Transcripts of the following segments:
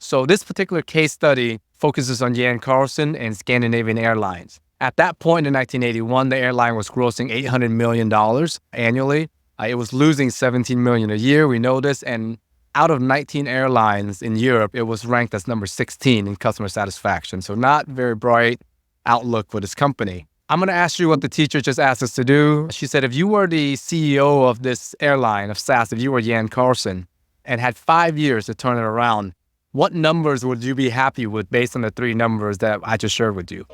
So this particular case study focuses on Jan Carlson and Scandinavian Airlines. At that point in 1981, the airline was grossing $800 million annually. It was losing $17 million a year. We know this. And out of 19 airlines in Europe, it was ranked as number 16 in customer satisfaction. So not very bright outlook for this company. I'm going to ask you what the teacher just asked us to do. She said, if you were the CEO of this airline, of SAS, if you were Jan Carlson and had 5 years to turn it around, what numbers would you be happy with based on the three numbers that I just shared with you?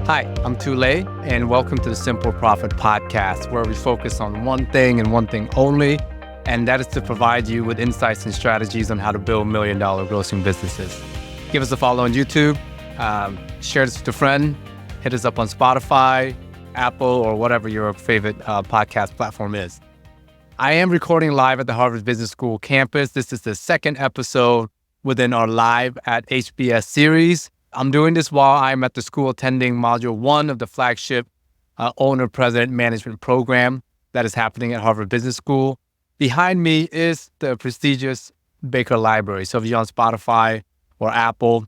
Hi, I'm Tule, and welcome to the Simple Profit Podcast, where we focus on one thing and one thing only, and that is to provide you with insights and strategies on how to build million-dollar grossing businesses. Give us a follow on YouTube, share this with a friend, hit us up on Spotify, Apple, or whatever your favorite podcast platform is. I am recording live at the Harvard Business School campus. This is the second episode within our Live at HBS series. I'm doing this while I'm at the school attending Module 1 of the flagship Owner-President Management Program that is happening at Harvard Business School. Behind me is the prestigious Baker Library. So if you're on Spotify or Apple,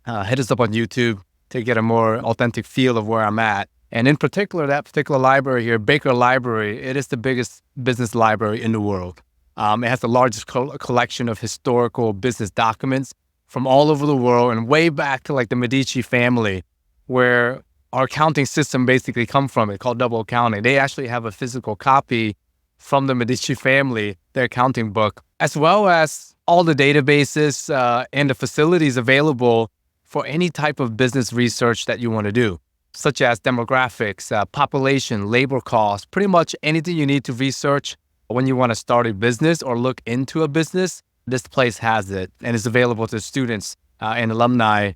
hit us up on YouTube to get a more authentic feel of where I'm at. And in particular, that particular library here, Baker Library, it is the biggest business library in the world. It has the largest collection of historical business documents from all over the world and way back to like the Medici family, where our accounting system basically come from. It's called double accounting. They actually have a physical copy from the Medici family, their accounting book, as well as all the databases and the facilities available for any type of business research that you want to do, such as demographics, population, labor costs, pretty much anything you need to research when you want to start a business or look into a business. This place has it and is available to students and alumni.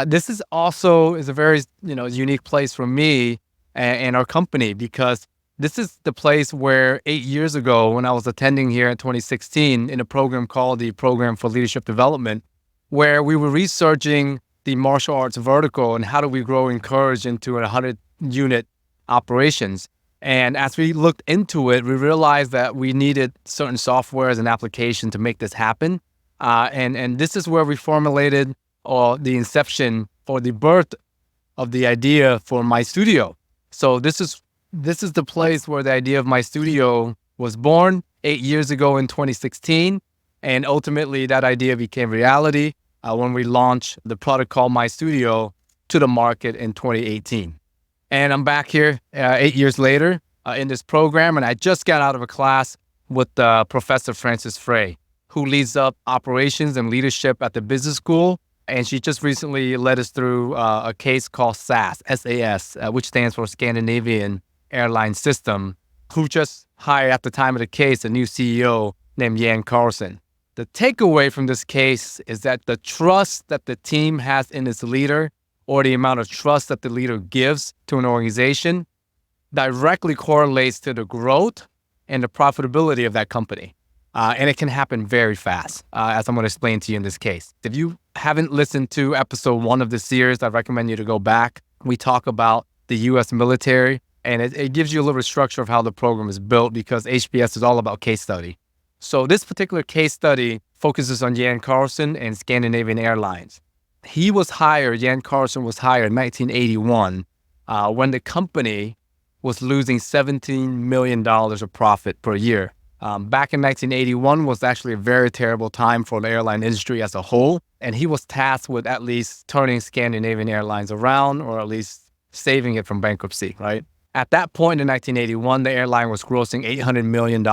This is also a very unique place for me and our company, because this is the place where 8 years ago, when I was attending here in 2016 in a program called the Program for Leadership Development, where we were researching the martial arts vertical and how do we grow Encourage into 100-unit operations. And as we looked into it, we realized that we needed certain softwares and applications to make this happen. And this is where we formulated the inception or the birth of the idea for my studio. So this is the place where the idea of my studio was born 8 years ago in 2016. And ultimately, that idea became reality when we launched the product called My Studio to the market in 2018. And I'm back here 8 years later in this program, and I just got out of a class with Professor Frances Frey, who leads up operations and leadership at the business school. And she just recently led us through a case called SAS, S-A-S, which stands for Scandinavian Airlines System, who just hired at the time of the case a new CEO named Jan Carlson. The takeaway from this case is that the trust that the team has in its leader, or the amount of trust that the leader gives to an organization, directly correlates to the growth and the profitability of that company. And it can happen very fast, as I'm going to explain to you in this case. If you haven't listened to episode 1 of this series, I recommend you to go back. We talk about the U.S. military, and it gives you a little structure of how the program is built, because HBS is all about case study. So this particular case study focuses on Jan Carlson and Scandinavian Airlines. Jan Carlson was hired in 1981 when the company was losing $17 million of profit per year. Back in 1981 was actually a very terrible time for the airline industry as a whole, and he was tasked with at least turning Scandinavian Airlines around, or at least saving it from bankruptcy, right? At that point in 1981, the airline was grossing $800 million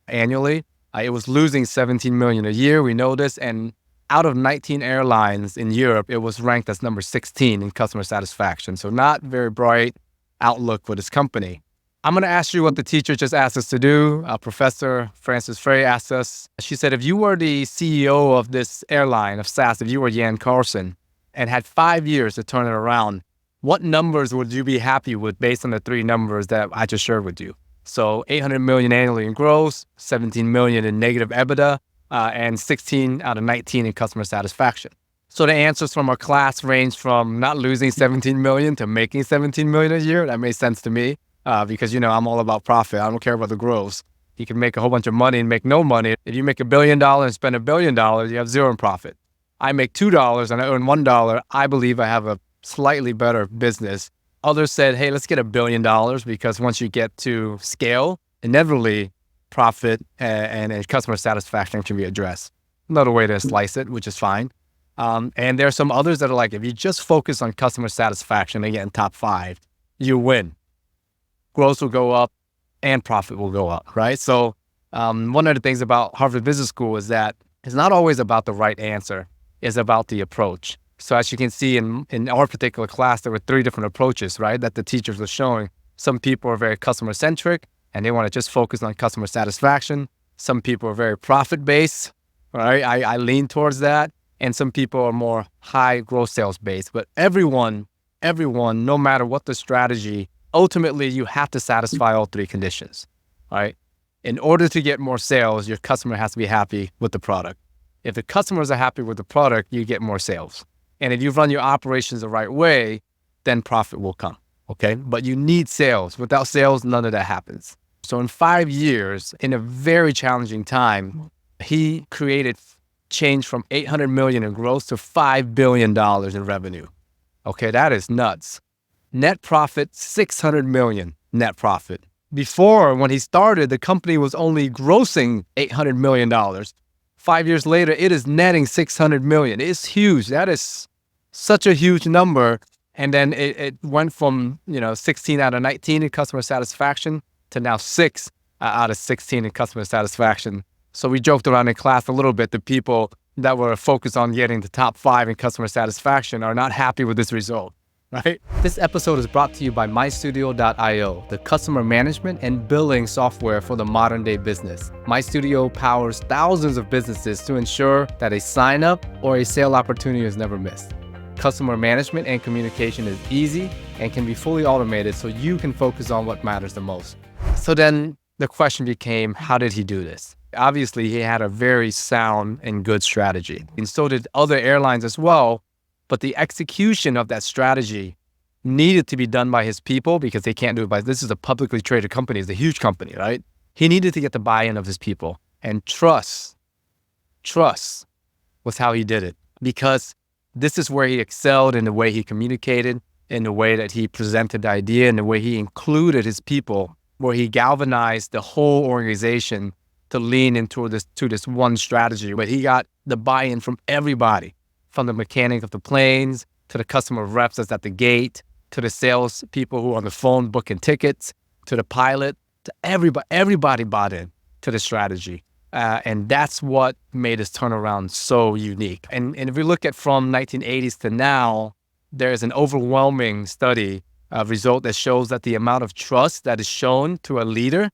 annually. It was losing $17 million a year. We know this. And out of 19 airlines in Europe, it was ranked as number 16 in customer satisfaction. So not very bright outlook for this company. I'm going to ask you what the teacher just asked us to do. Professor Frances Frey asked us, she said, if you were the CEO of this airline, of SAS, if you were Jan Carlson and had 5 years to turn it around, what numbers would you be happy with based on the three numbers that I just shared with you? So $800 million annually in gross, $17 million in negative EBITDA, and 16 out of 19 in customer satisfaction. So the answers from our class range from not losing $17 million to making $17 million a year. That made sense to me because, I'm all about profit. I don't care about the growth. You can make a whole bunch of money and make no money. If you make $1 billion and spend $1 billion, you have zero in profit. I make $2 and I earn $1. I believe I have a slightly better business. Others said, hey, let's get $1 billion because once you get to scale, inevitably profit and customer satisfaction can be addressed. Another way to slice it, which is fine. And there are some others that are like, if you just focus on customer satisfaction and get in top 5, you win. Growth will go up and profit will go up, right? So one of the things about Harvard Business School is that it's not always about the right answer. It's about the approach. So as you can see in our particular class, there were 3 different approaches, right, that the teachers were showing. Some people are very customer-centric and they want to just focus on customer satisfaction. Some people are very profit-based, right? I lean towards that. And some people are more high growth sales based. But everyone, no matter what the strategy, ultimately you have to satisfy all 3 conditions, right? In order to get more sales, your customer has to be happy with the product. If the customers are happy with the product, you get more sales. And if you run your operations the right way, then profit will come, okay? But you need sales. Without sales, none of that happens. So in 5 years, in a very challenging time, he created change from 800 million in growth to $5 billion in revenue. Okay, that is nuts. Net profit, 600 million net profit. Before, when he started, the company was only grossing $800 million. 5 years later, it is netting 600 million. It's huge. That is such a huge number. And then it went from 16 out of 19 in customer satisfaction to now 6 out of 16 in customer satisfaction. So we joked around in class a little bit. The people that were focused on getting the top 5 in customer satisfaction are not happy with this result, right? This episode is brought to you by MyStudio.io, the customer management and billing software for the modern day business. MyStudio powers thousands of businesses to ensure that a sign up or a sale opportunity is never missed. Customer management and communication is easy and can be fully automated so you can focus on what matters the most. So then the question became, how did he do this? Obviously, he had a very sound and good strategy, and so did other airlines as well. But the execution of that strategy needed to be done by his people because they can't do it by, this is a publicly traded company, it's a huge company, right? He needed to get the buy-in of his people, and trust was how he did it, because this is where he excelled in the way he communicated, in the way that he presented the idea, in the way he included his people, where he galvanized the whole organization to lean into this one strategy. But he got the buy-in from everybody, from the mechanic of the planes, to the customer reps that's at the gate, to the sales people who are on the phone booking tickets, to the pilot, to everybody. Everybody bought in to the strategy. And that's what made his turnaround so unique. And if we look at from 1980s to now, there is an overwhelming study result that shows that the amount of trust that is shown to a leader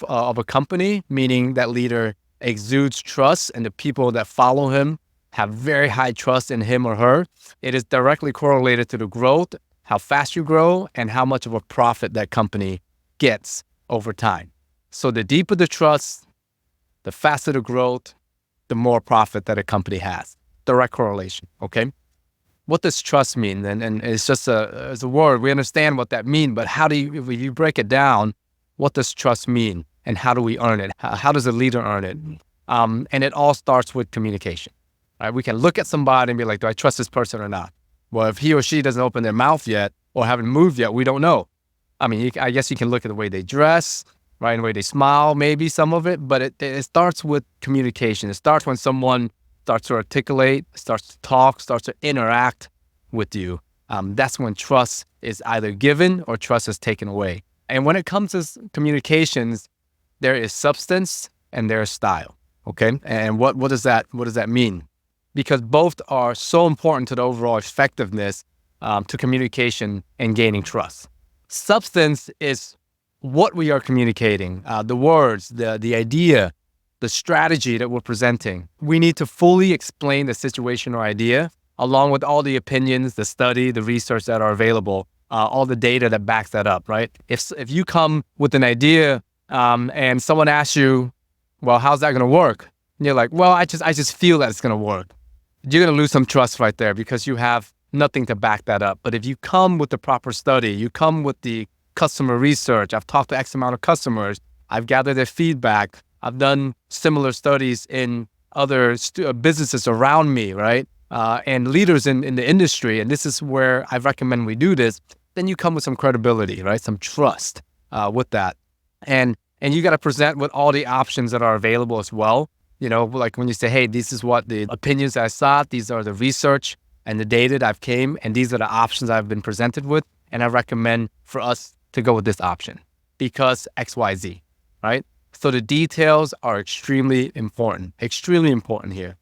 of a company, meaning that leader exudes trust and the people that follow him have very high trust in him or her, it is directly correlated to the growth, how fast you grow, and how much of a profit that company gets over time. So the deeper the trust, the faster the growth, the more profit that a company has. Direct correlation, okay? What does trust mean? And it's just a word. We understand what that means, but how do you, if you break it down, what does trust mean? And how do we earn it? How does a leader earn it? And it all starts with communication. Right? We can look at somebody and be like, do I trust this person or not? Well, if he or she doesn't open their mouth yet or haven't moved yet, we don't know. I mean, I guess you can look at the way they dress, right? And the way they smile, maybe some of it, but it starts with communication. It starts when someone starts to articulate, starts to talk, starts to interact with you. That's when trust is either given or trust is taken away. And when it comes to communications, there is substance and there is style, okay? And what does that mean? Because both are so important to the overall effectiveness to communication and gaining trust. Substance is what we are communicating, the words, the idea, the strategy that we're presenting. We need to fully explain the situation or idea, along with all the opinions, the study, the research that are available, all the data that backs that up, right? If you come with an idea and someone asks you, well, how's that going to work? And you're like, well, I just feel that it's going to work. You're going to lose some trust right there because you have nothing to back that up. But if you come with the proper study, you come with the customer research, I've talked to X amount of customers, I've gathered their feedback. I've done similar studies in other businesses around me, right? And leaders in the industry. And this is where I recommend we do this. Then you come with some credibility, right? Some trust with that. And you got to present with all the options that are available as well. Like when you say, hey, this is what the opinions I sought, these are the research and the data that I've came, and these are the options I've been presented with. And I recommend for us to go with this option because XYZ, right? So the details are extremely important here.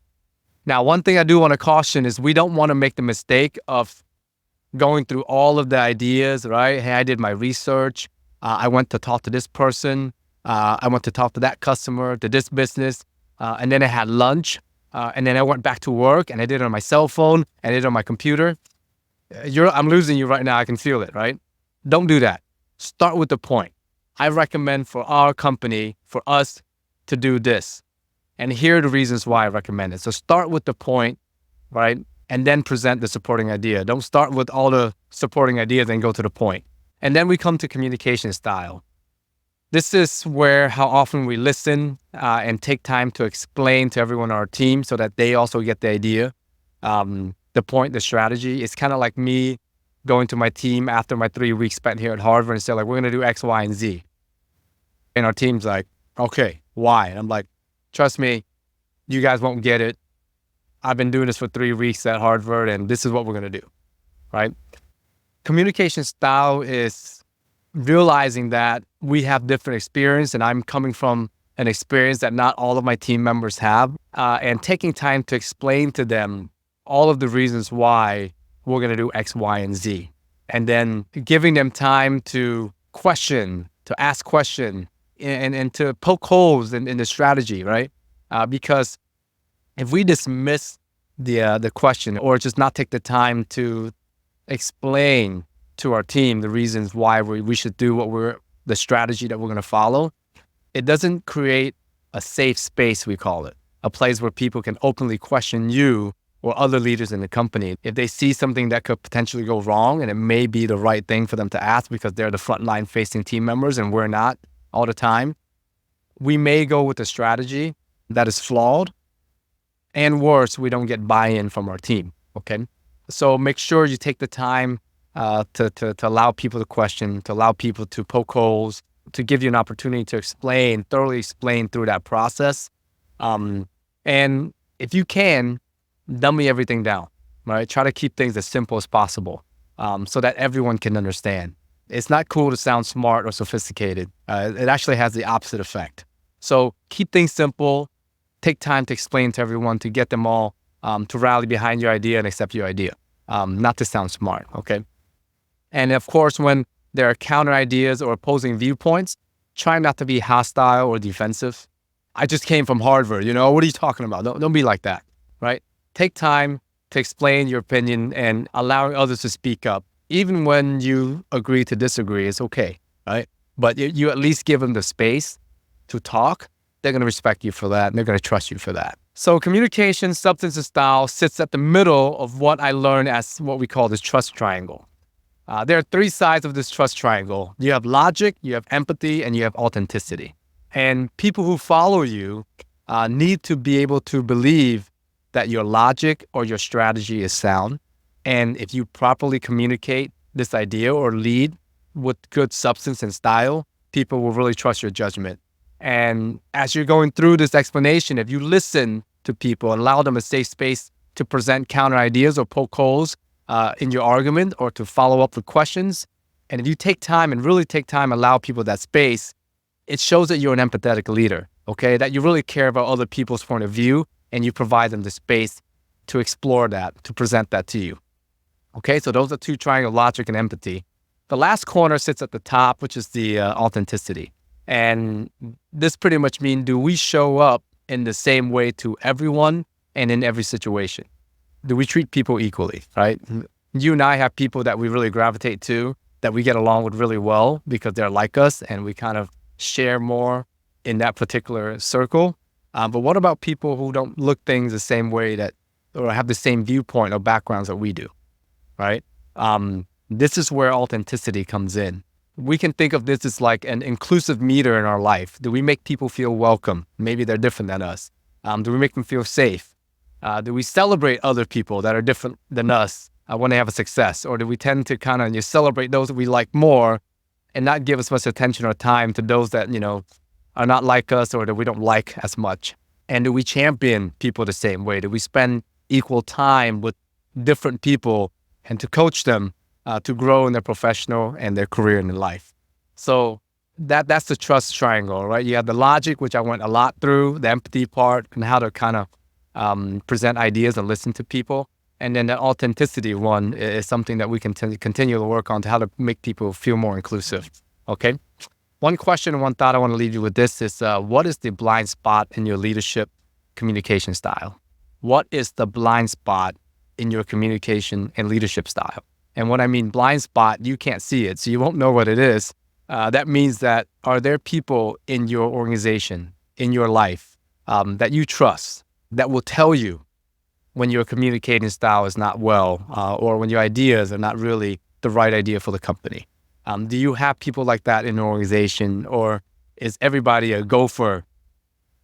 Now, one thing I do want to caution is we don't want to make the mistake of going through all of the ideas, right? Hey, I did my research. I went to talk to this person. I went to talk to that customer, to this business. And then I had lunch. And then I went back to work and I did it on my cell phone and I did it on my computer. I'm losing you right now. I can feel it, right? Don't do that. Start with the point. I recommend for our company, for us to do this. And here are the reasons why I recommend it. So start with the point, right? And then present the supporting idea. Don't start with all the supporting ideas and go to the point. And then we come to communication style. This is where how often we listen and take time to explain to everyone on our team so that they also get the idea, the point, the strategy. It's kind of like me going to my team after my 3 weeks spent here at Harvard and say, like, we're going to do X, Y, and Z. And our team's like, okay, why? And I'm like, trust me, you guys won't get it. I've been doing this for 3 weeks at Harvard, and this is what we're going to do, right? Communication style is realizing that we have different experience, and I'm coming from an experience that not all of my team members have, and taking time to explain to them all of the reasons why we're going to do X, Y, and Z. And then giving them time to question, to ask questions, and to poke holes in the strategy, right? Because if we dismiss the question or just not take the time to explain to our team the reasons why we should do the strategy that we're going to follow, it doesn't create a safe space, we call it, a place where people can openly question you or other leaders in the company. If they see something that could potentially go wrong and it may be the right thing for them to ask because they're the frontline facing team members and we're not all the time, we may go with a strategy that is flawed. And worse, we don't get buy-in from our team, okay? So make sure you take the time to allow people to question, to allow people to poke holes, to give you an opportunity to thoroughly explain through that process. And if you can, dummy everything down, right? Try to keep things as simple as possible so that everyone can understand. It's not cool to sound smart or sophisticated. It actually has the opposite effect. So keep things simple. Take time to explain to everyone, to get them all to rally behind your idea and accept your idea, not to sound smart, okay? And of course, when there are counter ideas or opposing viewpoints, try not to be hostile or defensive. I just came from Harvard, what are you talking about? Don't be like that, right? Take time to explain your opinion and allowing others to speak up. Even when you agree to disagree, it's okay, right? But you at least give them the space to talk. They're going to respect you for that, and they're going to trust you for that. So communication, substance, and style sits at the middle of what I learned as what we call this trust triangle. There are 3 sides of this trust triangle. You have logic, you have empathy, and you have authenticity. And people who follow you need to be able to believe that your logic or your strategy is sound. And if you properly communicate this idea or lead with good substance and style, people will really trust your judgment. And as you're going through this explanation, if you listen to people and allow them a safe space to present counter ideas or poke holes in your argument or to follow up with questions, and if you take time and really take time, allow people that space, it shows that you're an empathetic leader, okay? That you really care about other people's point of view and you provide them the space to explore that, to present that to you. Okay, so those are 2 triangle, logic and empathy. The last corner sits at the top, which is the authenticity. And this pretty much means, do we show up in the same way to everyone and in every situation? Do we treat people equally, right? You and I have people that we really gravitate to, that we get along with really well because they're like us and we kind of share more in that particular circle. But what about people who don't look things the same way or have the same viewpoint or backgrounds that we do, right? This is where authenticity comes in. we can think of this as like an inclusive meter in our life. Do we make people feel welcome? Maybe they're different than us. Do we make them feel safe? Do we celebrate other people that are different than us when they have a success? Or do we tend to kind of celebrate those that we like more and not give as much attention or time to those that, are not like us or that we don't like as much? And do we champion people the same way? Do we spend equal time with different people and to coach them to grow in their professional and their career in life? So that's the trust triangle, right? You have the logic, which I went a lot through, the empathy part, and how to kind of present ideas and listen to people. And then the authenticity one is something that we can continue to work on to how to make people feel more inclusive. Okay. One question and one thought I want to leave you with this is, what is the blind spot in your leadership communication style? What is the blind spot in your communication and leadership style? And when I mean blind spot, you can't see it, so you won't know what it is. That means that, are there people in your organization, in your life, that you trust, that will tell you when your communicating style is not well, or when your ideas are not really the right idea for the company? Do you have people like that in your organization, or is everybody a gopher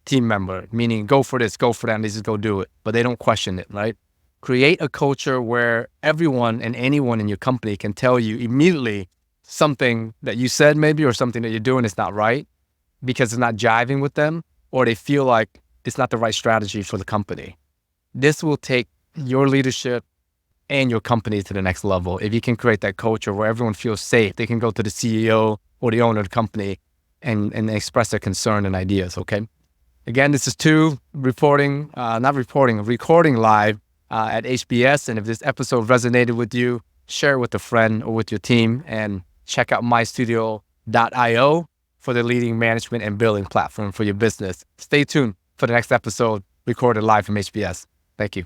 team member, meaning go for this, go for that, and they just go do it, but they don't question it, right? Create a culture where everyone and anyone in your company can tell you immediately something that you said maybe, or something that you're doing is not right because it's not jiving with them, or they feel like it's not the right strategy for the company. This will take your leadership and your company to the next level. If you can create that culture where everyone feels safe, they can go to the CEO or the owner of the company and express their concern and ideas, okay? Again, this is recording live at HBS. And if this episode resonated with you, share it with a friend or with your team, and check out mystudio.io for the leading management and building platform for your business. Stay tuned for the next episode recorded live from HBS. Thank you.